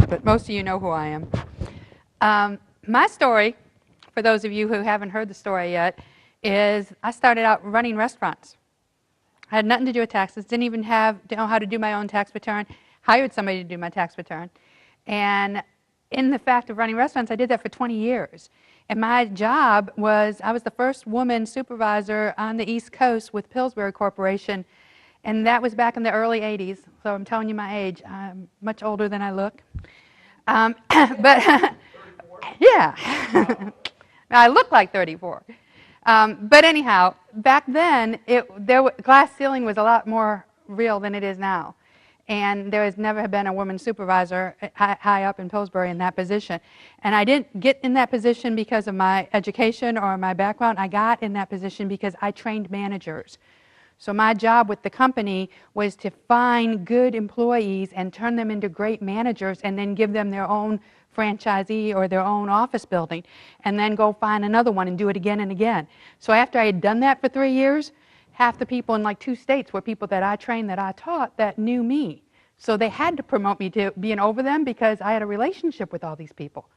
but most of you know who I am. My story, for those of you who haven't heard the story yet, is I started out running restaurants. I had nothing to do with taxes, didn't even know how to do my own tax return, hired somebody to do my tax return. And in the fact of running restaurants, I did that for 20 years. And my job was, I was the first woman supervisor on the East Coast with Pillsbury Corporation, and that was back in the early 80s. So I'm telling you my age. I'm much older than I look. But yeah, I look like 34. But anyhow, back then, glass ceiling was a lot more real than it is now. And there has never been a woman supervisor high up in Pillsbury in that position. And I didn't get in that position because of my education or my background. I got in that position because I trained managers. So my job with the company was to find good employees and turn them into great managers and then give them their own franchisee or their own office building and then go find another one and do it again and again. So after I had done that for 3 years, half the people in like 2 states were people that I trained, that I taught, that knew me. So they had to promote me to being over them because I had a relationship with all these people.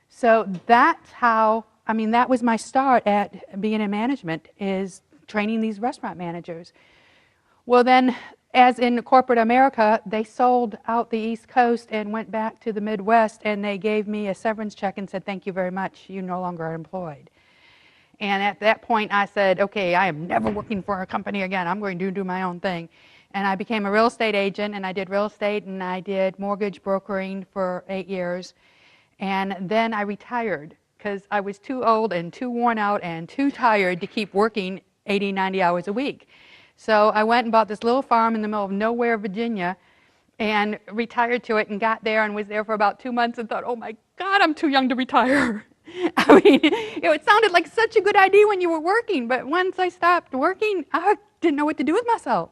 So that's how, that was my start at being in management, is training these restaurant managers. Well then, as in corporate America, they sold out the East Coast and went back to the Midwest, and they gave me a severance check and said, thank you very much, you no longer are employed. And at that point I said, okay, I am never working for a company again. I'm going to do my own thing. And I became a real estate agent, and I did real estate, and I did mortgage brokering for 8 years. And then I retired because I was too old and too worn out and too tired to keep working 80, 90 hours a week. So I went and bought this little farm in the middle of nowhere, Virginia, and retired to it and got there and was there for about 2 months and thought, oh my God, I'm too young to retire. It sounded like such a good idea when you were working, but once I stopped working, I didn't know what to do with myself.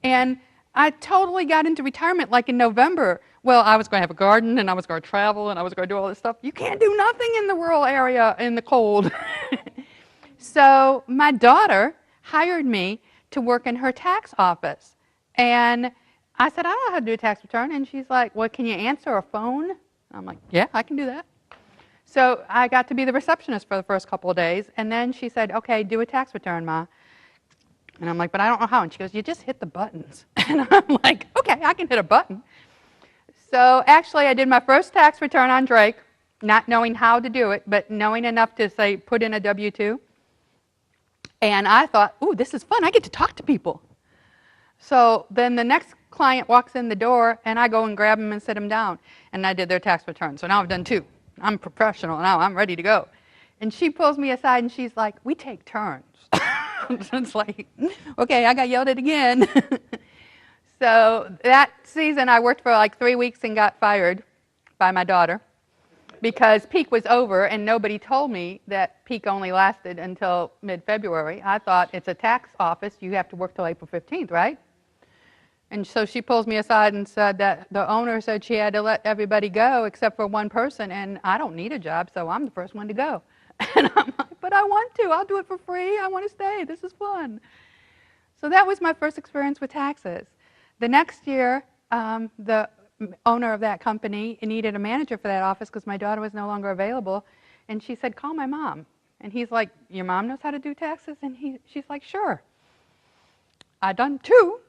And I totally got into retirement like in November. Well, I was going to have a garden, and I was going to travel, and I was going to do all this stuff. You can't do nothing in the rural area in the cold. So my daughter hired me to work in her tax office. And I said, I don't know how to do a tax return. And she's like, well, can you answer a phone? I'm like, yeah, I can do that. So I got to be the receptionist for the first couple of days. And then she said, okay, do a tax return, Ma. And I'm like, but I don't know how. And she goes, you just hit the buttons. And I'm like, okay, I can hit a button. So actually, I did my first tax return on Drake, not knowing how to do it, but knowing enough to say, put in a W-2. And I thought, ooh, this is fun. I get to talk to people. So then the next client walks in the door, and I go and grab them and sit them down. And I did their tax return. So now I've done 2. I'm professional now. I'm ready to go. And she pulls me aside, and she's like, we take turns. It's like, okay, I got yelled at again. So that season, I worked for like 3 weeks and got fired by my daughter because peak was over, and nobody told me that peak only lasted until mid-February. I thought, it's a tax office. You have to work till April 15th, right? And so she pulls me aside and said that the owner said she had to let everybody go except for one person, and I don't need a job, so I'm the first one to go. And I'm like, but I want to. I'll do it for free. I want to stay. This is fun. So that was my first experience with taxes. The next year, the owner of that company needed a manager for that office because my daughter was no longer available. And she said, call my mom. And he's like, your mom knows how to do taxes? And she's like, sure. I done 2.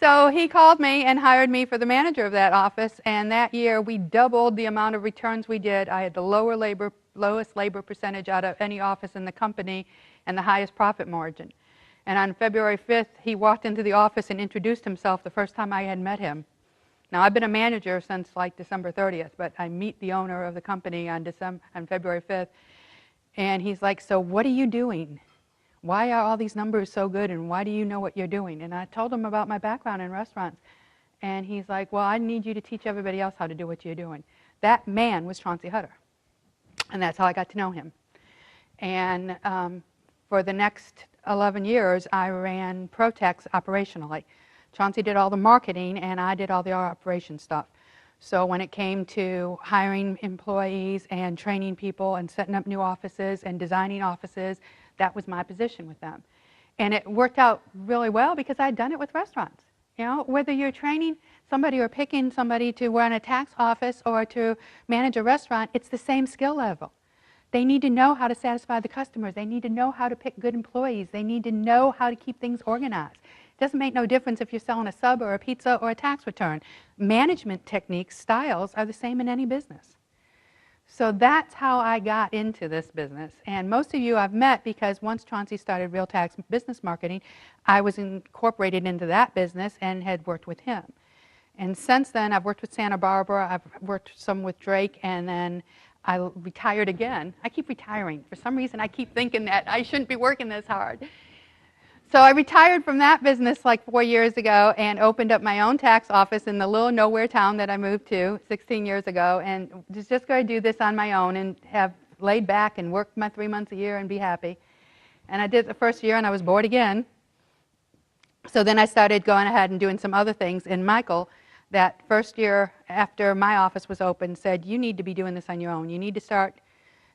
So he called me and hired me for the manager of that office, and that year we doubled the amount of returns we did. I had the lowest labor percentage out of any office in the company and the highest profit margin. And on February 5th, he walked into the office and introduced himself the first time I had met him. Now, I've been a manager since like December 30th, but I meet the owner of the company on February 5th, and he's like, so what are you doing? Why are all these numbers so good, and why do you know what you're doing? And I told him about my background in restaurants. And he's like, well, I need you to teach everybody else how to do what you're doing. That man was Chauncey Hutter. And that's how I got to know him. And for the next 11 years, I ran Protex operationally. Chauncey did all the marketing, and I did all the operation stuff. So when it came to hiring employees and training people and setting up new offices and designing offices, that was my position with them. And it worked out really well because I'd done it with restaurants. You know, whether you're training somebody or picking somebody to run a tax office or to manage a restaurant, it's the same skill level. They need to know how to satisfy the customers. They need to know how to pick good employees. They need to know how to keep things organized. It doesn't make no difference if you're selling a sub or a pizza or a tax return. Management techniques, styles are the same in any business. So that's how I got into this business. And most of you I've met because once Chauncey started Real Tax Business Marketing, I was incorporated into that business and had worked with him. And since then, I've worked with Santa Barbara, I've worked some with Drake, and then I retired again. I keep retiring. For some reason, I keep thinking that I shouldn't be working this hard. So I retired from that business like 4 years ago and opened up my own tax office in the little nowhere town that I moved to 16 years ago, and was just going to do this on my own and have laid back and worked my 3 months a year and be happy. And I did the first year, and I was bored again. So then I started going ahead and doing some other things, and Michael, that first year after my office was open, said, you need to be doing this on your own. You need to start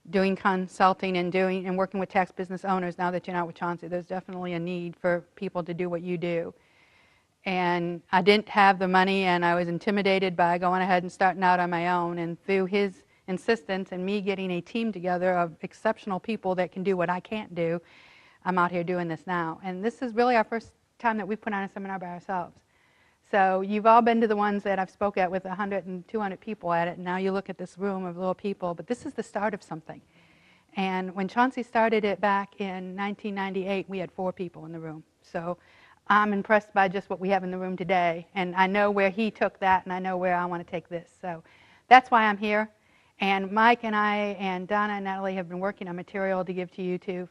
doing consulting and working with tax business owners now that you're not with Chauncey. There's definitely a need for people to do what you do. And I didn't have the money, and I was intimidated by going ahead and starting out on my own. And through his insistence and me getting a team together of exceptional people that can do what I can't do, I'm out here doing this now. And this is really our first time that we put on a seminar by ourselves. So you've all been to the ones that I've spoke at with 100 and 200 people at it, and now you look at this room of little people, but this is the start of something. And when Chauncey started it back in 1998, we had 4 people in the room. So I'm impressed by just what we have in the room today, and I know where he took that, and I know where I want to take this. So that's why I'm here. And Mike and I and Donna and Natalie have been working on material to give to you two,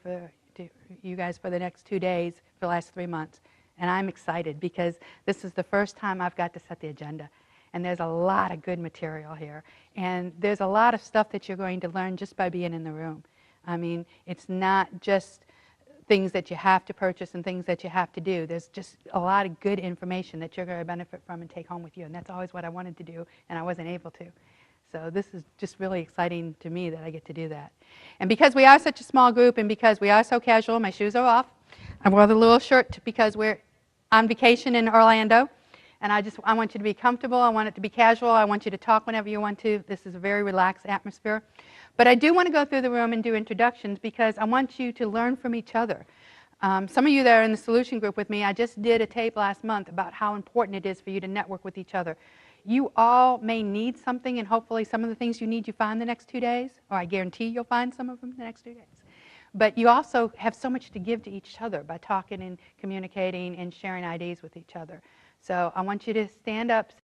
to you guys for the next 2 days for the last 3 months. And I'm excited because this is the first time I've got to set the agenda. And there's a lot of good material here. And there's a lot of stuff that you're going to learn just by being in the room. I mean, it's not just things that you have to purchase and things that you have to do. There's just a lot of good information that you're going to benefit from and take home with you. And that's always what I wanted to do, and I wasn't able to. So this is just really exciting to me that I get to do that. And because we are such a small group and because we are so casual, my shoes are off. I wore the little shirt because we're on vacation in Orlando. And I want you to be comfortable. I want it to be casual. I want you to talk whenever you want to. This is a very relaxed atmosphere. But I do want to go through the room and do introductions because I want you to learn from each other. Some of you that are in the solution group with me, I just did a tape last month about how important it is for you to network with each other. You all may need something, and hopefully some of the things you need you find the next 2 days, or I guarantee you'll find some of them the next 2 days. But you also have so much to give to each other by talking and communicating and sharing ideas with each other. So I want you to stand up.